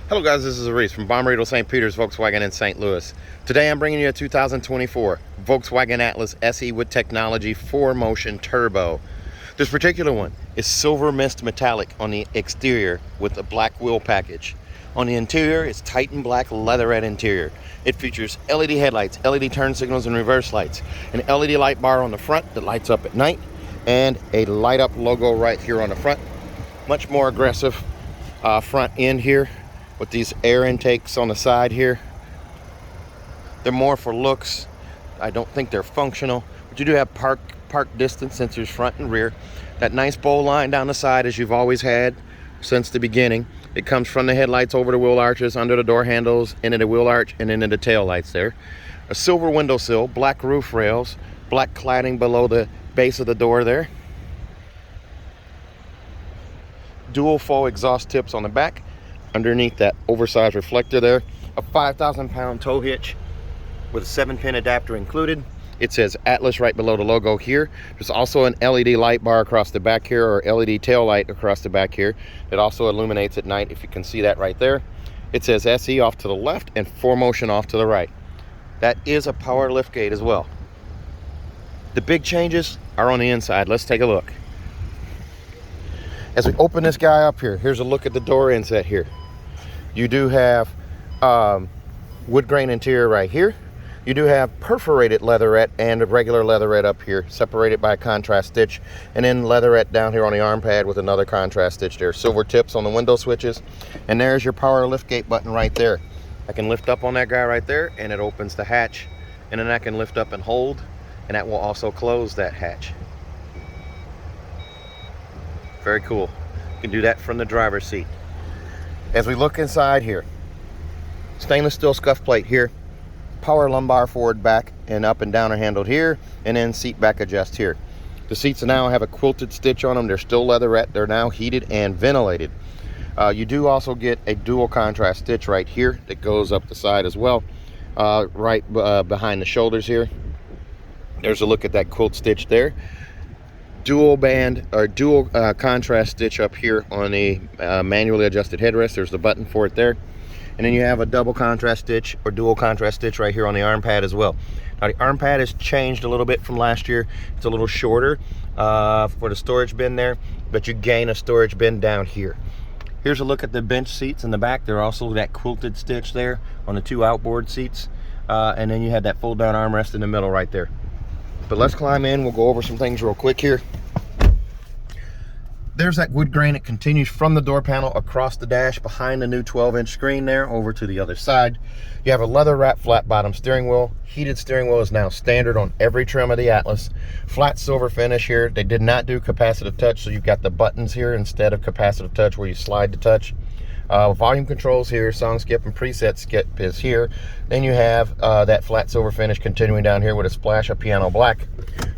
Hello guys, this is Reese from Bommarito St. Peter's Volkswagen in St. Louis. Today I'm bringing you a 2024 Volkswagen Atlas SE with technology 4Motion Turbo. This particular one is silver mist metallic on the exterior with a black wheel package. On the interior, it's Titan black leatherette interior. It features LED headlights, LED turn signals and reverse lights, an LED light bar on the front that lights up at night, and a light up logo right here on the front. Much more aggressive front end here, with these air intakes on the side here. They're more for looks. I don't think they're functional, but you do have park distance sensors front and rear. That nice bow line down the side as you've always had since the beginning. It comes from the headlights over the wheel arches, under the door handles, into the wheel arch, and into the tail lights there. A silver windowsill, black roof rails, black cladding below the base of the door there. Dual faux exhaust tips on the back. Underneath that oversized reflector there, a 5,000-pound tow hitch with a 7-pin adapter included. It says Atlas right below the logo here. There's also an LED light bar across the back here, or LED tail light across the back here. It also illuminates at night, if you can see that right there. It says SE off to the left and 4Motion off to the right. That is a power lift gate as well. The big changes are on the inside. Let's take a look. As we open this guy up here, here's a look at the door inset here. You do have wood grain interior right here. You do have perforated leatherette and a regular leatherette up here, separated by a contrast stitch, and then leatherette down here on the arm pad with another contrast stitch there. Silver tips on the window switches, and there's your power lift gate button right there. I can lift up on that guy right there, and it opens the hatch, and then I can lift up and hold, and that will also close that hatch. Very cool. You can do that from the driver's seat. As we look inside here, stainless steel scuff plate here, power lumbar forward, back, and up and down are handled here, and then seat back adjust here. The seats now have a quilted stitch on them. They're still leatherette. They're now heated and ventilated. You do also get a dual contrast stitch right here that goes up the side as well, right behind the shoulders here. There's a look at that quilt stitch there. Dual band or dual contrast stitch up here on the manually adjusted headrest. There's the button for it there, and then you have a double contrast stitch or dual contrast stitch right here on the arm pad as well. Now the arm pad has changed a little bit from last year. It's a little shorter for the storage bin there, but you gain a storage bin down here. Here's a look at the bench seats in the back. They're also that quilted stitch there on the two outboard seats, and then you had that fold down armrest in the middle right there. But let's climb in. We'll go over some things real quick here. There's that wood grain. It continues from the door panel across the dash behind the new 12-inch screen there over to the other side. You have a leather wrap flat bottom steering wheel. Heated steering wheel is now standard on every trim of the Atlas. Flat silver finish here. They did not do capacitive touch, so you've got the buttons here instead of capacitive touch where you slide to touch. Volume controls here, song skip and preset skip is here. Then you have that flat silver finish continuing down here with a splash of piano black.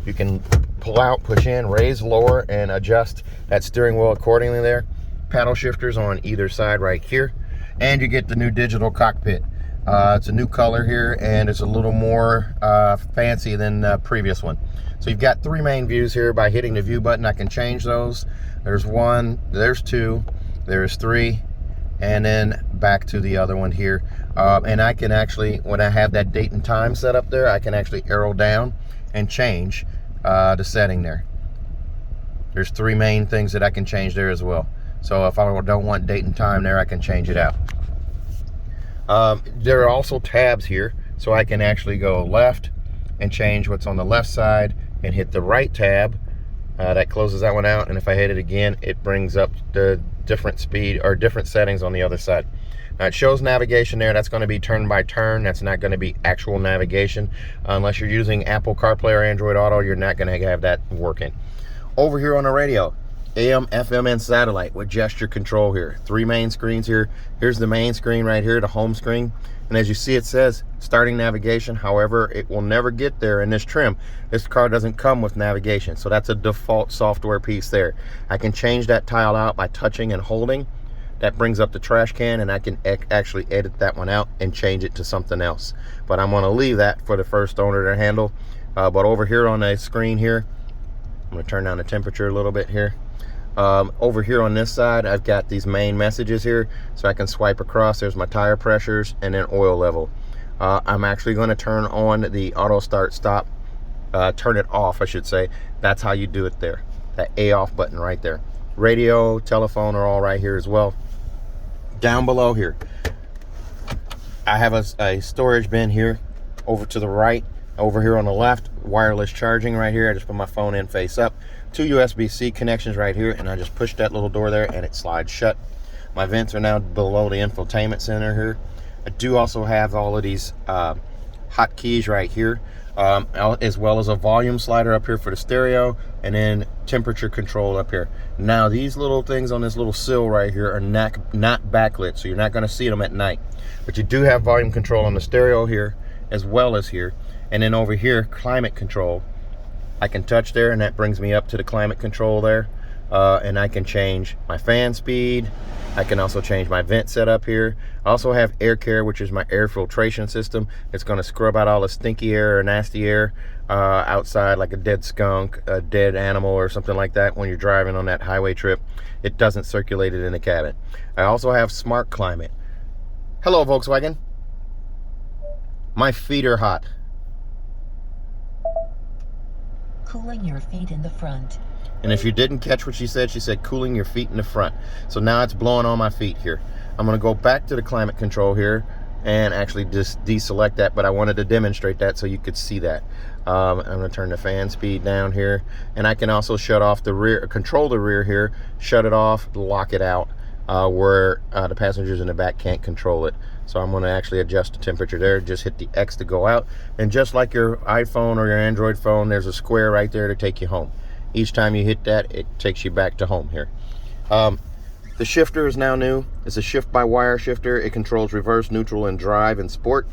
You can pull out, push in, raise, lower, and adjust that steering wheel accordingly there. Paddle shifters on either side right here. And you get the new digital cockpit. It's a new color here, and it's a little more fancy than the previous one. So you've got three main views here. By hitting the view button, I can change those. There's one, there's two, there's three, and then back to the other one here. And I can actually, when I have that date and time set up there, I can actually arrow down and change the setting there. There's three main things that I can change there as well. So if I don't want date and time there, I can change it out. There are also tabs here, so I can actually go left and change what's on the left side and hit the right tab. That closes that one out, and if I hit it again, it brings up the different speed or different settings on the other side. Now it shows navigation there. That's going to be turn by turn. That's not going to be actual navigation. Unless you're using Apple CarPlay or Android Auto, you're not going to have that working. Over here on the radio, AM, FM, and satellite with gesture control here. Three main screens here. Here's the main screen right here, the home screen. And as you see, it says starting navigation. However, it will never get there in this trim. This car doesn't come with navigation, so that's a default software piece there. I can change that tile out by touching and holding. That brings up the trash can, and I can actually edit that one out and change it to something else. But I'm going to leave that for the first owner to handle. But over here on the screen here, I'm going to turn down the temperature a little bit here. Over here on this side, I've got these main messages here, so I can swipe across. There's my tire pressures and then oil level. I'm actually going to turn on the auto start stop, turn it off, I should say. That's how you do it there. That A off button right there. Radio, telephone are all right here as well. Down below here, I have a storage bin here. Over to the right, over here on the left, wireless charging right here. I just put my phone in face up. 2 USB-C connections right here, and I just push that little door there and it slides shut. My vents are now below the infotainment center here. I do also have all of these hotkeys right here, as well as a volume slider up here for the stereo, and then temperature control up here. Now these little things on this little sill right here are not backlit, so you're not going to see them at night. But you do have volume control on the stereo here, as well as here. And then over here, climate control. I can touch there, and that brings me up to the climate control there. And I can change my fan speed. I can also change my vent setup here. I also have air care, which is my air filtration system. It's going to scrub out all the stinky air or nasty air outside, like a dead skunk, a dead animal, or something like that. When you're driving on that highway trip, it doesn't circulate it in the cabin. I also have smart climate. Hello, Volkswagen. My feet are hot. Cooling your feet in the front. And if you didn't catch what she said cooling your feet in the front. So now it's blowing on my feet here. I'm going to go back to the climate control here and actually just deselect that, but I wanted to demonstrate that so you could see that. I'm going to turn the fan speed down here, and I can also shut off the rear, control the rear here, shut it off, lock it out, where the passengers in the back can't control it. So I'm going to actually adjust the temperature there. Just hit the X to go out, and just like your iPhone or your Android phone, there's a square right there to take you home. Each time you hit that, it takes you back to home here. The shifter is now new. It's a shift-by-wire shifter. It controls reverse, neutral, and drive and sport.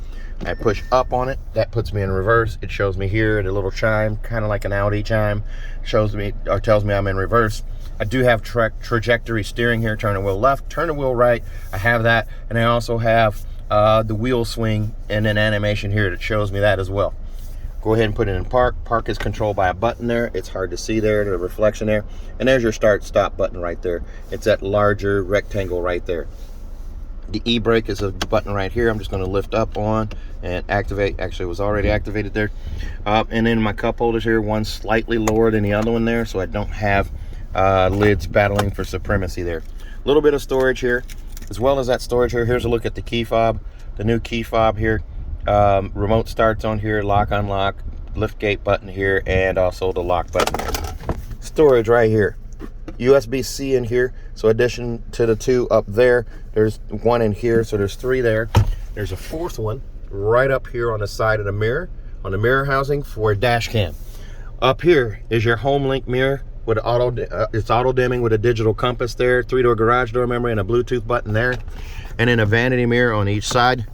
I push up on it. That puts me in reverse. It shows me here the little chime, kind of like an Audi chime. Shows me or tells me I'm in reverse. I do have trajectory steering here. Turn the wheel left, turn the wheel right. I have that, and I also have the wheel swing and an animation here that shows me that as well. Go ahead and put it in park. Park is controlled by a button there. It's hard to see there, the reflection there. And there's your start stop button right there. It's that larger rectangle right there. The e-brake is a button right here. I'm just going to lift up on and activate. Actually, it was already activated there. And then my cup holders here, one slightly lower than the other one there, so I don't have lids battling for supremacy there. A little bit of storage here. As well as that storage here, here's a look at the key fob. The new key fob here. Remote starts on here, lock, unlock, lift gate button here, and also the lock button here. Storage right here. USB-C in here, so addition to the two up there, there's one in here, so there's three there. There's a fourth one right up here on the side of the mirror, on the mirror housing for a dash cam. Up here is your home link mirror with it's auto dimming with a digital compass there, 3-door garage door memory, and a Bluetooth button there, and then a vanity mirror on each side.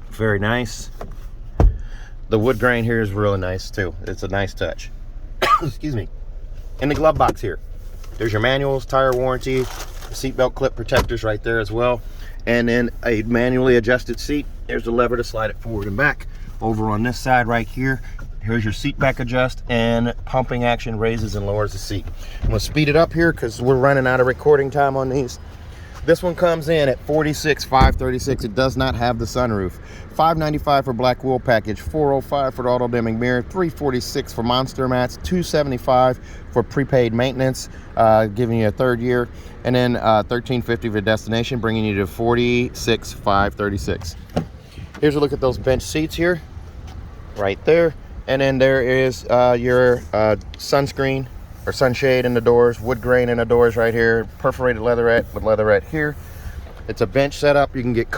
Very nice. The wood grain here is really nice too. It's a nice touch. Excuse me. In the glove box here, there's your manuals, tire warranty, seatbelt clip protectors right there as well, and then a manually adjusted seat. There's the lever to slide it forward and back. Over on this side right here, here's your seat back adjust, and pumping action raises and lowers the seat. I'm gonna speed it up here because we're running out of recording time on these. This one comes in at $46,536. It does not have the sunroof. $595 for black wheel package, $405 for the auto dimming mirror, $346 for monster mats, $275 for prepaid maintenance, giving you a third year, and then $1350 for destination, bringing you to $46,536. Here's a look at those bench seats here, right there, and then there is your sunscreen or sunshade in the doors, wood grain in the doors right here, perforated leatherette with leatherette here. It's a bench setup. You can get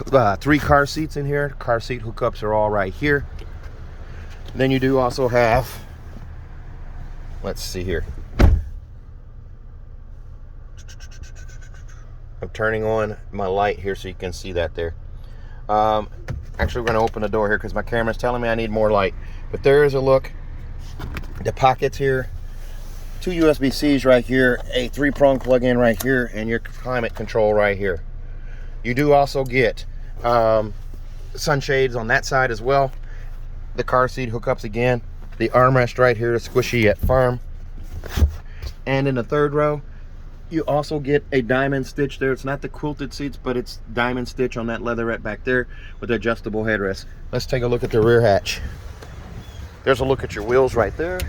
3 car seats in here. Car seat hookups are all right here. Then you do also have, let's see here. I'm turning on my light here so you can see that there. Actually, we're going to open the door here because my camera's telling me I need more light. But there is a look. The pockets here. 2 USB-Cs right here, a 3-prong plug-in right here, and your climate control right here. You do also get sunshades on that side as well. The car seat hookups again. The armrest right here to squishy yet firm. and in the third row, you also get a diamond stitch there. It's not the quilted seats, but it's diamond stitch on that leatherette back there with the adjustable headrest. Let's take a look at the rear hatch. There's a look at your wheels right there.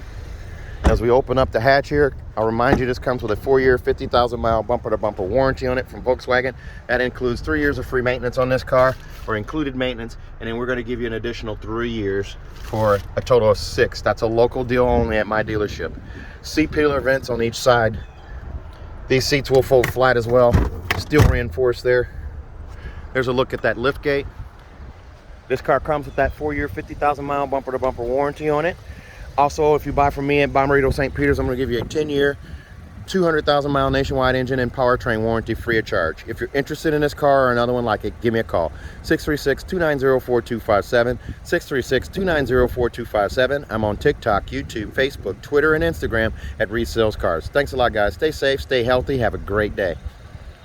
As we open up the hatch here, I'll remind you this comes with a 4-year, 50,000-mile bumper-to-bumper warranty on it from Volkswagen. That includes 3 years of free maintenance on this car, or included maintenance, and then we're going to give you an additional 3 years for a total of 6. That's a local deal only at my dealership. Seat peeler vents on each side. These seats will fold flat as well, steel reinforced there. There's a look at that lift gate. This car comes with that 4-year, 50,000-mile bumper-to-bumper warranty on it. Also, if you buy from me at Bommarito St. Peter's, I'm going to give you a 10-year, 200,000-mile nationwide engine and powertrain warranty free of charge. If you're interested in this car or another one like it, give me a call. 636-290-4257, 636-290-4257. I'm on TikTok, YouTube, Facebook, Twitter, and Instagram at Reese Sells Cars. Thanks a lot, guys. Stay safe, stay healthy, have a great day.